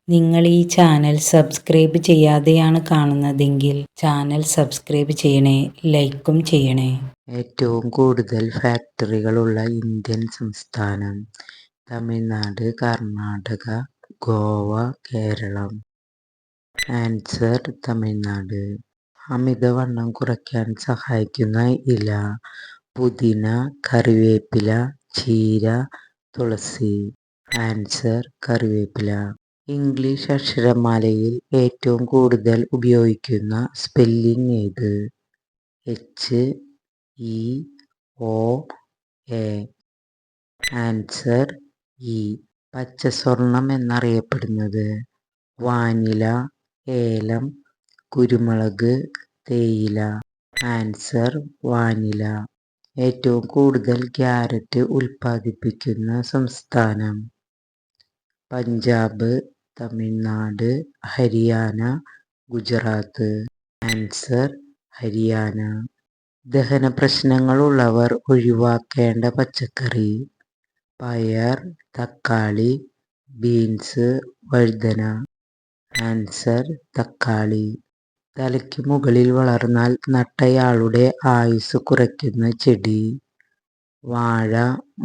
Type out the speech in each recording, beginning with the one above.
നിങ്ങൾ ഈ channel subscribe ചെയ്യാതെയാണ് കാണുന്നതെങ്കിൽ ചാനൽ സബ്സ്ക്രൈബ് ചെയ്യണേ, ലൈക്കും ചെയ്യണേ. ഏറ്റവും കൂടുതൽ ഫാക്ടറികളുള്ള ഇന്ത്യൻ സംസ്ഥാനം: തമിഴ്നാട്, കർണാടക, ഗോവ, കേരളം. ആൻസർ: തമിഴ്നാട്. അമിതവണ്ണം കുറയ്ക്കാൻ സഹായിക്കുന്ന ഇല: പുതിന, കറിവേപ്പില, ചീര, തുളസി. ആൻസർ: കറിവേപ്പില. ഇംഗ്ലീഷ് അക്ഷരമാലയിൽ ഏറ്റവും കൂടുതൽ ഉപയോഗിക്കുന്ന സ്പെല്ലിംഗ് ഏത്? H, E, O, A. Answer: E. പച്ചസ്വർണം എന്നറിയപ്പെടുന്നത്: വാനില, ഏലം, കുരുമുളക്, തേയില. Answer: vanilla. ഏറ്റവും കൂടുതൽ ക്യാരറ്റ് ഉൽപ്പാദിപ്പിക്കുന്ന സംസ്ഥാനം: പഞ്ചാബ്, തമിഴ്നാട്, ഹരിയാന, ഗുജറാത്ത്. ആൻസർ: ഹരിയാന. ദഹന പ്രശ്നങ്ങളുള്ളവർ ഒഴിവാക്കേണ്ട പച്ചക്കറി: പയർ, തക്കാളി, ബീൻസ്, വഴുതന. ആൻസർ: തക്കാളി. തലയ്ക്ക് മുകളിൽ വളർന്നാൽ നട്ടയാളുടെ ആയുസ്സ് കുറയ്ക്കുന്ന ചെടി: വാഴ,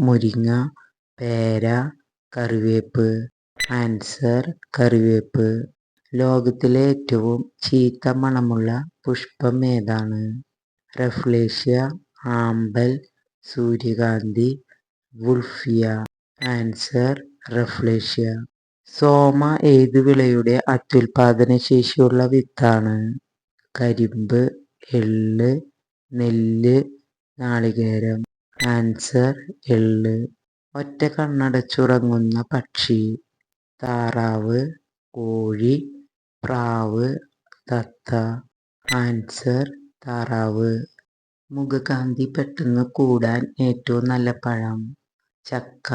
മുരിങ്ങ, പേര, കറിവേപ്പ്. ആൻസർ: കറിവേപ്പ്. ലോകത്തിലെ ഏറ്റവും ചീത്ത മണമുള്ള പുഷ്പം ഏതാണ്? റഫ്ലേഷ്യ, ആമ്പൽ, സൂര്യകാന്തി, വുൾഫിയ. Answer: rafflesia. സോമ ഏതു വിളയുടെ അത്യുൽപാദന ശേഷിയുള്ള വിത്താണ്? കരിമ്പ്, എള്ള്, നെല്ല്, നാളികേരം. ആൻസർ: എള്ള്. ഒറ്റ കണ്ണടച്ചുറങ്ങുന്ന പക്ഷി: താറാവ്, കോഴി, പ്രാവ്, തത്ത. ആൻസർ: താറാവ്. മുഖകാന്തി പെട്ടെന്ന് കൂടാൻ ഏറ്റവും നല്ല പഴം: ചക്ക,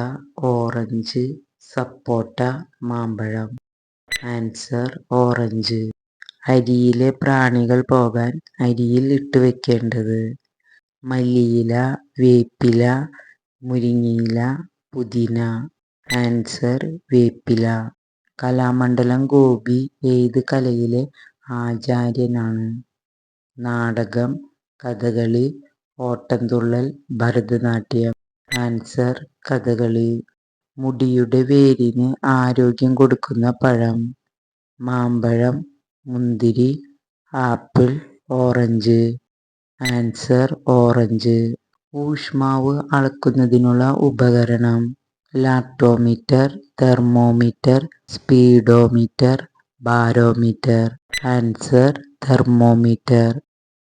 ഓറഞ്ച്, സപ്പോട്ട, മാമ്പഴം. Answer: orange. അരിയിലെ പ്രാണികൾ പോകാൻ അരിയിൽ ഇട്ടുവെക്കേണ്ടത്: മല്ലിയില, വേപ്പില, മുരിങ്ങയില, പുതിന. ആൻസർ: വേപ്പില. കലാമണ്ഡലം ഗോപി ഏത് കലയിലെ ആചാര്യനാണ്? നാടകം, കഥകളി, ഓട്ടംതുള്ളൽ, ഭരതനാട്യം. ആൻസർ: കഥകളി. മുടിയുടെ വേരിന് ആരോഗ്യം കൊടുക്കുന്ന പഴം: മാമ്പഴം, മുന്തിരി, ആപ്പിൾ, ഓറഞ്ച്. Answer: orange. ഊഷ്മാവ് അളക്കുന്നതിനുള്ള ഉപകരണം: lactometer, thermometer, speedometer, barometer. Answer: thermometer.